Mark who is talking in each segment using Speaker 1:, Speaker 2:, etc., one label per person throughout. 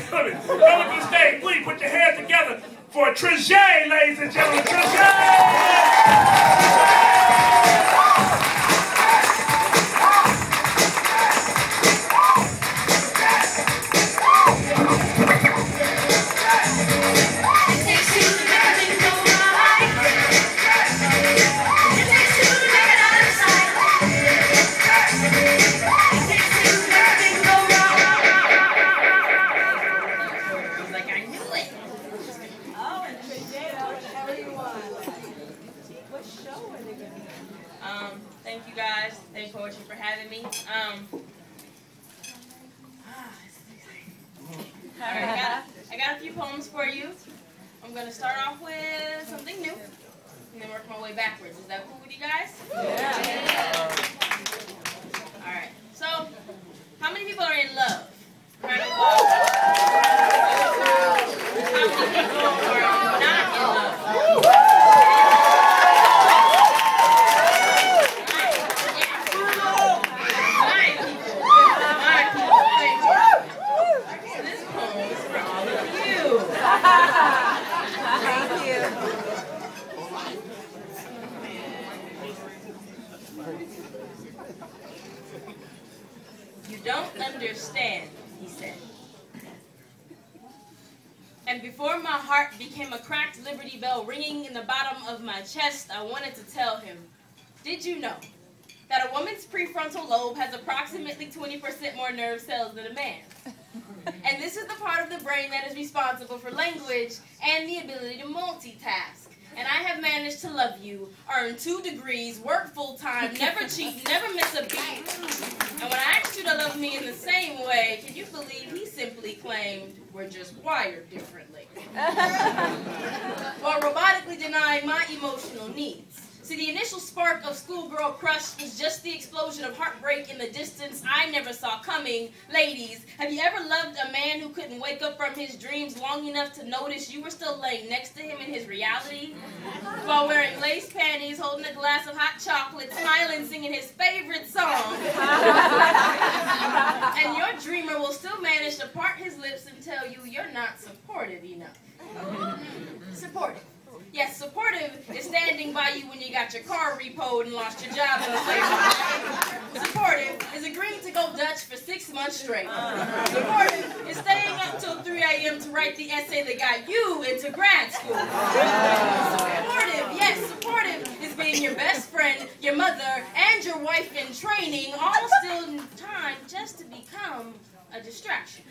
Speaker 1: coming to the stage. Please put your hands together for Trishea, ladies and gentlemen. Trishea!
Speaker 2: Thank you guys. Thank Poetry for having me. Alright, I got a few poems for you. I'm going to start off with something new and then work my way backwards. Is that cool with you guys? Yeah. Alright, so how many people are in love? How many people are not in love? You don't understand, he said. And before my heart became a cracked Liberty Bell ringing in the bottom of my chest, I wanted to tell him, did you know that a woman's prefrontal lobe has approximately 20% more nerve cells than a man's? And this is the part of the brain that is responsible for language and the ability to multitask. And I have managed to love you, earn 2 degrees, work full-time, never cheat, never miss a beat. And when I asked you to love me in the same way, can you believe he simply claimed we're just wired differently? While robotically denying my emotional needs. See, the initial spark of schoolgirl crush was just the explosion of heartbreak in the distance I never saw coming. Ladies, have you ever loved a man who couldn't wake up from his dreams long enough to notice you were still laying next to him in his reality? While wearing lace panties, holding a glass of hot chocolate, smiling, singing his favorite song. And your dreamer will still manage to part his lips and tell you you're not supportive enough. Supportive. Yes, supportive is standing by you when you got your car repoed and lost your job in the labor. Supportive is agreeing to go Dutch for 6 months straight. Supportive is staying up till 3 a.m. to write the essay that got you into grad school. Supportive, yes, supportive is being your best friend, your mother, and your wife in training, all still in time just to become a distraction.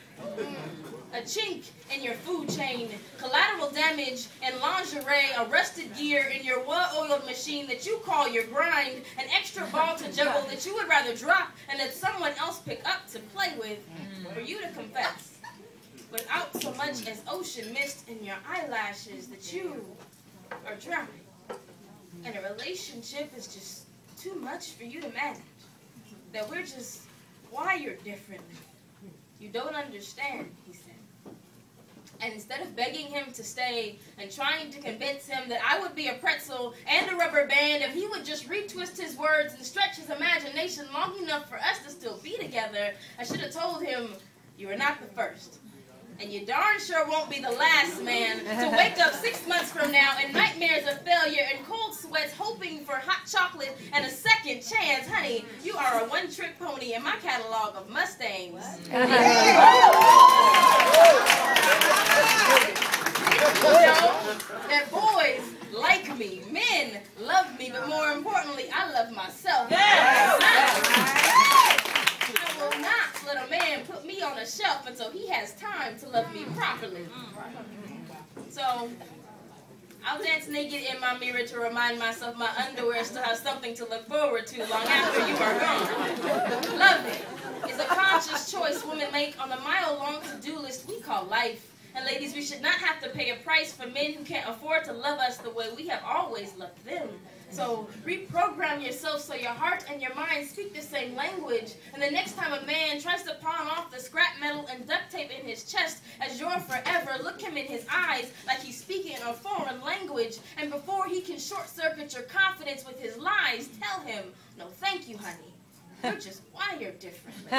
Speaker 2: A chink in your food chain, collateral damage in lingerie, a rusted gear in your well-oiled machine that you call your grind, an extra ball to juggle that you would rather drop and let someone else pick up to play with, for you to confess, without so much as ocean mist in your eyelashes that you are drowning. And a relationship is just too much for you to manage, that we're just wired differently. You don't understand, he said. And instead of begging him to stay and trying to convince him that I would be a pretzel and a rubber band if he would just retwist his words and stretch his imagination long enough for us to still be together, I should have told him, you are not the first. And you darn sure won't be the last man to wake up 6 months from now in nightmares of failure and cold sweats hoping for hot chocolate and a second chance. Honey, you are a one-trick pony in my catalog of Mustangs. You know that boys like me, men love me, but more importantly, I love myself. I will not let a man put me on a shelf until he has time to love me properly. So, I'll dance naked in my mirror to remind myself my underwear still has something to look forward to long after you are gone. Loving is a conscious choice women make on the mile-long to-do list we call life. And ladies, we should not have to pay a price for men who can't afford to love us the way we have always loved them. So reprogram yourself so your heart and your mind speak the same language. And the next time a man tries to pawn off the scrap metal and duct tape in his chest as your forever, look him in his eyes like he's speaking a foreign language. And before he can short-circuit your confidence with his lies, tell him, no thank you, honey. You're just wired differently.